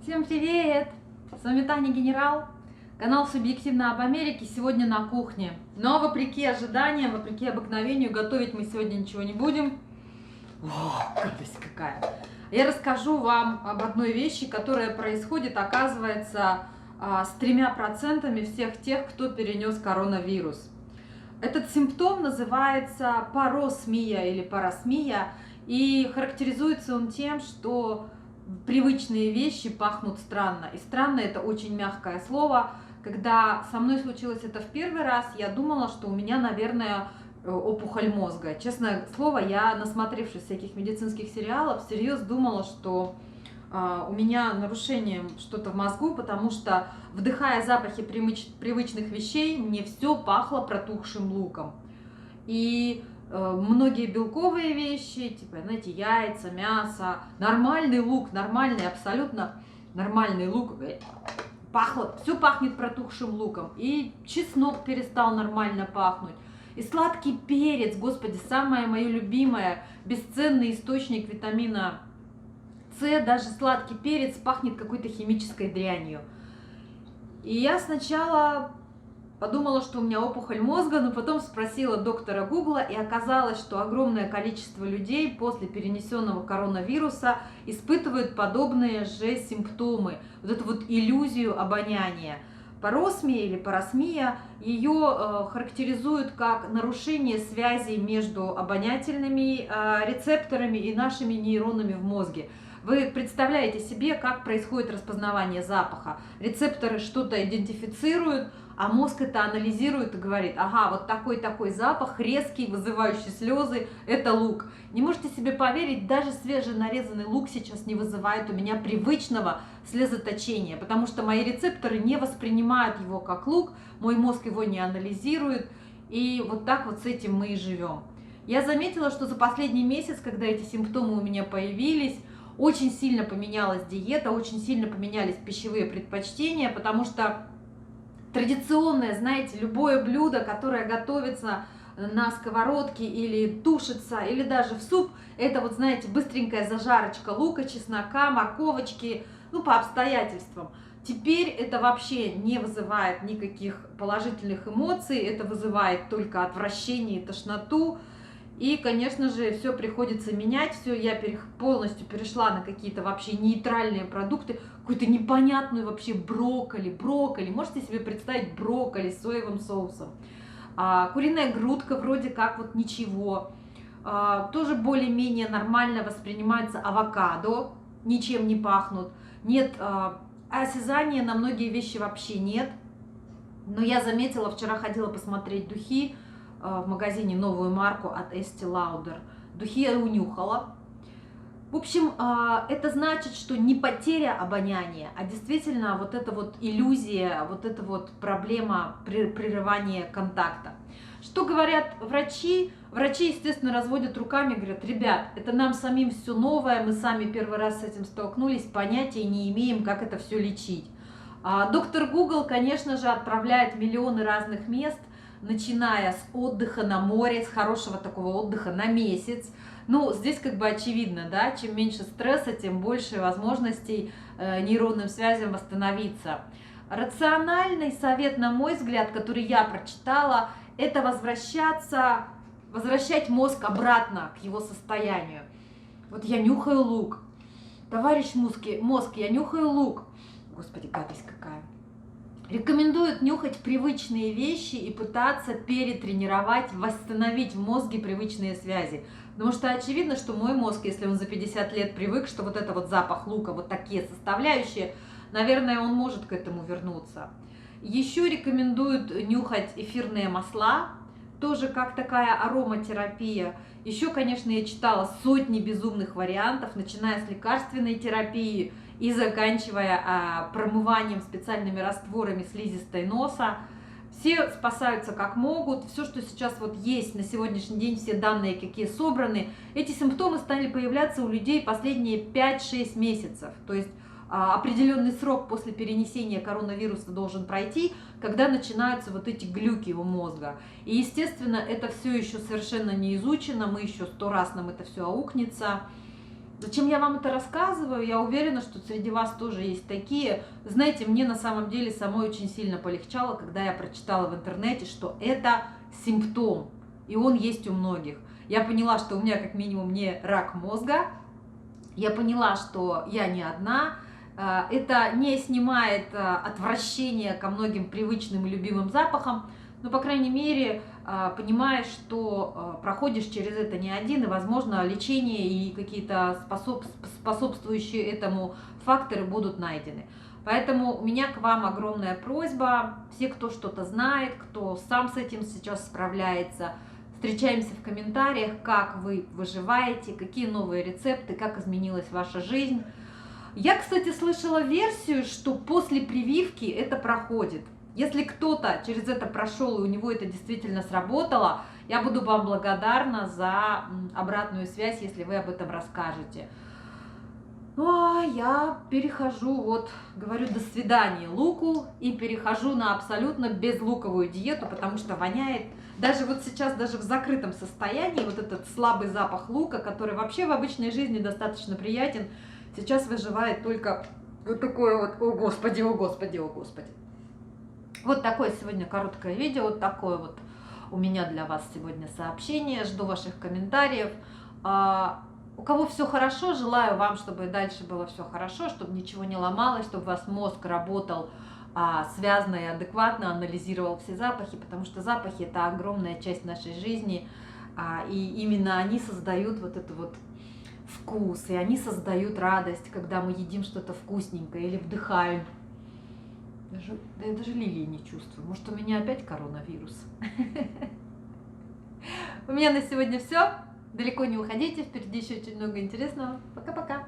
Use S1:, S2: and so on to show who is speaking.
S1: Всем привет! С вами Таня Генерал, канал Субъективно об Америке. Сегодня на кухне. Но вопреки ожиданиям, вопреки обыкновению, готовить мы сегодня ничего не будем. О, гадость какая! Я расскажу вам об одной вещи, которая происходит, оказывается, с 3% всех тех, кто перенес коронавирус. Этот симптом называется паросмия или парасмия, и характеризуется он тем, что привычные вещи пахнут странно. И странно — это очень мягкое слово. Когда со мной случилось это в первый раз, я думала, что у меня, наверное, опухоль мозга. Честное слово, я, насмотревшись всяких медицинских сериалов, всерьез думала, что у меня нарушение что-то в мозгу, потому что, вдыхая запахи привычных вещей, мне все пахло протухшим луком. И многие белковые вещи, типа, знаете, яйца, мясо, нормальный лук, нормальный, абсолютно нормальный лук, пахло, все пахнет протухшим луком. И чеснок перестал нормально пахнуть. И сладкий перец, господи, самое мое любимое, бесценный источник витамина С, даже сладкий перец пахнет какой-то химической дрянью. И я сначала подумала, что у меня опухоль мозга, но потом спросила доктора Гугла, и оказалось, что огромное количество людей после перенесенного коронавируса испытывают подобные же симптомы, вот эту вот иллюзию обоняния. Паросмия или парасмия, ее характеризуют как нарушение связи между обонятельными рецепторами и нашими нейронами в мозге. Вы представляете себе, как происходит распознавание запаха. Рецепторы что-то идентифицируют, а мозг это анализирует и говорит: ага, вот такой запах, резкий, вызывающий слезы, это лук. Не можете себе поверить, даже свеженарезанный лук сейчас не вызывает у меня привычного слезоточения, потому что мои рецепторы не воспринимают его как лук, мой мозг его не анализирует, и вот так вот с этим мы и живем. Я заметила, что за последний месяц, когда эти симптомы у меня появились, очень сильно поменялась диета, очень сильно поменялись пищевые предпочтения, потому что традиционное, знаете, любое блюдо, которое готовится на сковородке или тушится, или даже в суп, это вот, знаете, быстренькая зажарочка лука, чеснока, морковочки, ну, по обстоятельствам. Теперь это вообще не вызывает никаких положительных эмоций, это вызывает только отвращение и тошноту. И, конечно же, все приходится менять, все, я полностью перешла на какие-то вообще нейтральные продукты, какую-то непонятную вообще брокколи, можете себе представить брокколи с соевым соусом. Куриная грудка вроде как вот ничего, тоже более-менее нормально воспринимается авокадо, ничем не пахнут, нет, осязания на многие вещи вообще нет, но я заметила, вчера ходила посмотреть духи, в магазине новую марку от Estee Lauder. Духи я унюхала. В общем, это значит, что не потеря обоняния, а действительно вот эта вот иллюзия, вот эта вот проблема прерывания контакта. Что говорят врачи? Врачи, естественно, разводят руками, говорят: ребят, это нам самим все новое, мы сами первый раз с этим столкнулись, понятия не имеем, как это все лечить. Доктор Google, конечно же, отправляет миллионы разных мест, начиная с отдыха на море, с хорошего такого отдыха на месяц. Ну, здесь как бы очевидно, да, чем меньше стресса, тем больше возможностей нейронным связям восстановиться. Рациональный совет, на мой взгляд, который я прочитала, это возвращать мозг обратно к его состоянию. Вот я нюхаю лук. Товарищ мозг, я нюхаю лук. Господи, гадость какая. Рекомендуют нюхать привычные вещи и пытаться перетренировать, восстановить в мозге привычные связи. Потому что очевидно, что мой мозг, если он за 50 лет привык, что вот это вот запах лука, вот такие составляющие, наверное, он может к этому вернуться. Еще рекомендуют нюхать эфирные масла, тоже как такая ароматерапия. Еще, конечно, я читала сотни безумных вариантов, начиная с лекарственной терапии и заканчивая промыванием специальными растворами слизистой носа. Все спасаются как могут. Все, что сейчас вот есть на сегодняшний день, все данные, какие собраны, эти симптомы стали появляться у людей последние 5-6 месяцев. То есть определенный срок после перенесения коронавируса должен пройти, когда начинаются вот эти глюки у мозга. И, естественно, это все еще совершенно не изучено, мы еще 100 раз нам это все аукнется. Зачем я вам это рассказываю? Я уверена, что среди вас тоже есть такие. Знаете, мне на самом деле самой очень сильно полегчало, когда я прочитала в интернете, что это симптом, и он есть у многих. Я поняла, что у меня как минимум не рак мозга, я поняла, что я не одна. Это не снимает отвращение ко многим привычным и любимым запахам, но, по крайней мере, понимаешь, что проходишь через это не один, и, возможно, лечение и какие-то способствующие этому факторы будут найдены. Поэтому у меня к вам огромная просьба. Все, кто что-то знает, кто сам с этим сейчас справляется, встречаемся в комментариях, как вы выживаете, какие новые рецепты, как изменилась ваша жизнь. Я, кстати, слышала версию, что после прививки это проходит. Если кто-то через это прошел и у него это действительно сработало, я буду вам благодарна за обратную связь, если вы об этом расскажете. Ну а я перехожу, вот говорю до свидания луку и перехожу на абсолютно безлуковую диету, потому что воняет. Даже вот сейчас, даже в закрытом состоянии, вот этот слабый запах лука, который вообще в обычной жизни достаточно приятен, сейчас выживает только вот такое вот, о господи, о господи, о господи. Вот такое сегодня короткое видео, вот такое вот у меня для вас сегодня сообщение. Жду ваших комментариев. У кого все хорошо, желаю вам, чтобы дальше было все хорошо, чтобы ничего не ломалось, чтобы у вас мозг работал связно и адекватно, анализировал все запахи, потому что запахи – это огромная часть нашей жизни, и именно они создают вот этот вот вкус, и они создают радость, когда мы едим что-то вкусненькое или вдыхаем. Я даже лилии не чувствую. Может, у меня опять коронавирус? У меня на сегодня все. Далеко не уходите, впереди еще очень много интересного. Пока-пока.